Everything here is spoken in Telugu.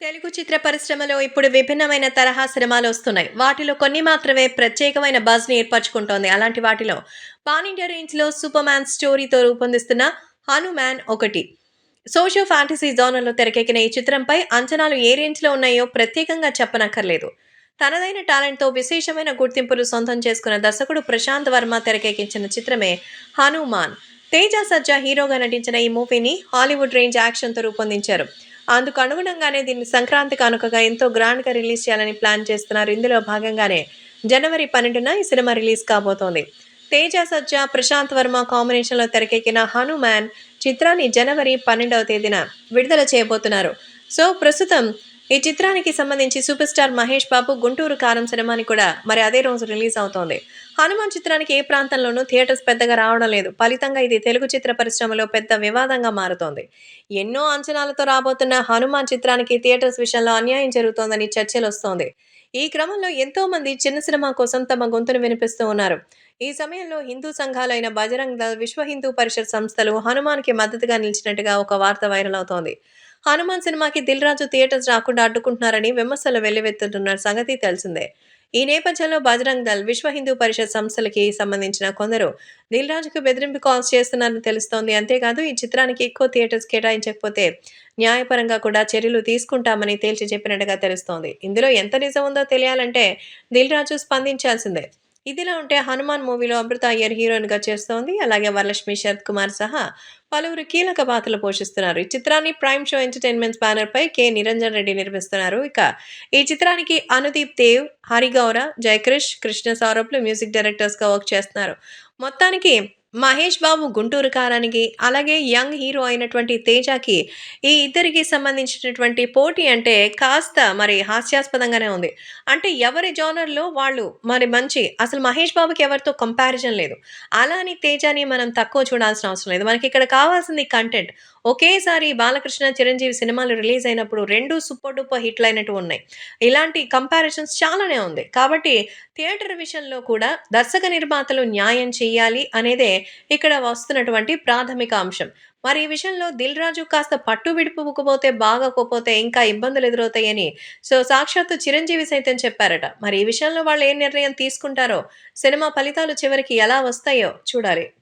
తెలుగు చిత్ర పరిశ్రమలో ఇప్పుడు విభిన్నమైన తరహా సినిమాలొస్తున్నాయి. వాటిలో కొన్ని మాత్రమే ప్రత్యేకమైన బజ్‌ని ఏర్పరచుకుంటోంది. అలాంటి వాటిలో పాన్ ఇండియా రేంజ్‌లో 'సూపర్‌మ్యాన్' స్టోరీతో రూపొందిస్తున్న 'హనుమాన్' ఒకటి. సోషియో ఫాంటసీ జోనర్‌లో తెరకెక్కిన ఈ చిత్రంపై అంచనాలు ఏ రేంజ్‌లో ఉన్నాయో ప్రత్యేకంగా చెప్పనక్కర్లేదు. తనదైన టాలెంట్‌తో విశేషమైన గుర్తింపును సొంతం చేసుకున్న దర్శకుడు ప్రశాంత్ వర్మ తెరకెక్కించిన చిత్రమే 'హనుమాన్'. తేజ సజ్జా హీరోగా నటించిన ఈ మూవీని హాలీవుడ్ రేంజ్ యాక్షన్‌తో రూపొందించారు. అందుకు అనుగుణంగానే దీన్ని సంక్రాంతి కానుకగా ఎంతో గ్రాండ్‌గా రిలీజ్ చేయాలని ప్లాన్ చేస్తున్నారు. ఇందులో భాగంగానే జనవరి 12న ఈ సినిమా రిలీజ్ కాబోతోంది. తేజ సజ్జా, ప్రశాంత్ వర్మ కాంబినేషన్‌లో తెరకెక్కిన 'హనుమాన్' చిత్రాన్ని జనవరి 12వ తేదీన విడుదల చేయబోతున్నారు. ప్రస్తుతం ఈ చిత్రానికి సంబంధించి సూపర్ స్టార్ మహేష్ బాబు 'గుంటూరు కారం' సినిమాని కూడా మరి అదే రోజు రిలీజ్ అవుతోంది. 'హనుమాన్' చిత్రానికి ఏ ప్రాంతంలోనూ థియేటర్స్ పెద్దగా రావడం లేదు. ఫలితంగా ఇది తెలుగు చిత్ర పరిశ్రమలో పెద్ద వివాదంగా మారుతోంది. ఎన్నో అంచనాలతో రాబోతున్న 'హనుమాన్' చిత్రానికి థియేటర్స్ విషయంలో అన్యాయం జరుగుతోందని చర్చలొస్తోంది. ఈ క్రమంలో ఎంతో మంది చిన్న సినిమా కోసం తమ గొంతును వినిపిస్తూ ఉన్నారు. ఈ సమయంలో హిందూ సంఘాలైన బజరంగ్ దళ్, విశ్వ హిందూ పరిషత్ సంస్థలు 'హనుమాన్‌కి' మద్దతుగా నిలిచినట్టుగా ఒక వార్త వైరల్ అవుతోంది. 'హనుమాన్' సినిమాకి దిల్ రాజు థియేటర్స్ రాకుండా అడ్డుకుంటున్నారని విమర్శలు వెల్లువెత్తుతున్న సంగతి తెలిసిందే. ఈ నేపథ్యంలో బజరంగ్ దళ్, విశ్వ హిందూ పరిషత్ సంస్థలకి సంబంధించిన కొందరు దిల్ రాజుకు బెదిరింపు కాల్స్ చేస్తున్నారని తెలుస్తోంది. అంతేకాదు ఈ చిత్రానికి ఎక్కువ థియేటర్స్ కేటాయించకపోతే న్యాయపరంగా కూడా చర్యలు తీసుకుంటామని తేల్చి చెప్పినట్టుగా తెలుస్తోంది. ఇందులో ఎంత నిజం ఉందో తెలియాలంటే దిల్ రాజు స్పందించాల్సిందే. ఇదిలా ఉంటే 'హనుమాన్' మూవీలో అమృత అయ్యర్ హీరోయిన్‌గా చేస్తోంది. అలాగే వరలక్ష్మి, శరత్ కుమార్ సహా పలువురు కీలక పాత్రలు పోషిస్తున్నారు. ఈ చిత్రాన్ని ప్రైమ్ షో ఎంటర్‌టైన్‌మెంట్స్ బ్యానర్‌పై కె. నిరంజన్ రెడ్డి నిర్మిస్తున్నారు. ఇక ఈ చిత్రానికి అనుదీప్ దేవ్, హరిగౌర, జయక్రిష్, కృష్ణ సౌరభ్లు మ్యూజిక్ డైరెక్టర్స్‌గా వర్క్ చేస్తున్నారు. మొత్తానికి మహేష్ బాబు 'గుంటూరు కారానికి' అలాగే యంగ్ హీరో అయినటువంటి 'తేజకి' ఈ ఇద్దరికి సంబంధించినటువంటి పోటీ అంటే కాస్త మరి హాస్యాస్పదంగానే ఉంది. అంటే ఎవరి జోనర్‌లో వాళ్ళు మరి మంచి అసలు 'మహేష్ బాబుకి' ఎవరితో కంపారిజన్ లేదు. అలా అని 'తేజని' మనం తక్కువ చూడాల్సిన అవసరం లేదు. మనకిక్కడ కావాల్సింది కంటెంట్. ఒకేసారి 'బాలకృష్ణ', 'చిరంజీవి' సినిమాలు రిలీజ్ అయినప్పుడు 2 సూపర్ డూపర్ హిట్‌లయినట్టు ఉన్నాయి. ఇలాంటి కంపారిజన్స్ చాలానే ఉంది. కాబట్టి థియేటర్ విషయంలో కూడా దర్శక నిర్మాతలు న్యాయం చేయాలి అనేదే ఇక్కడ వస్తున్నటువంటి ప్రాథమిక అంశం. మరి ఈ విషయంలో 'దిల్ రాజు' కాస్త పట్టు విడుపుకోపోతే బాగోకపోతే ఇంకా ఇబ్బందులు ఎదురవుతాయని సాక్షాత్తు చిరంజీవి సైతం చెప్పారట. మరి ఈ విషయంలో వాళ్ళు ఏ నిర్ణయం తీసుకుంటారో, సినిమా ఫలితాలు చివరికి ఎలా వస్తాయో చూడాలి.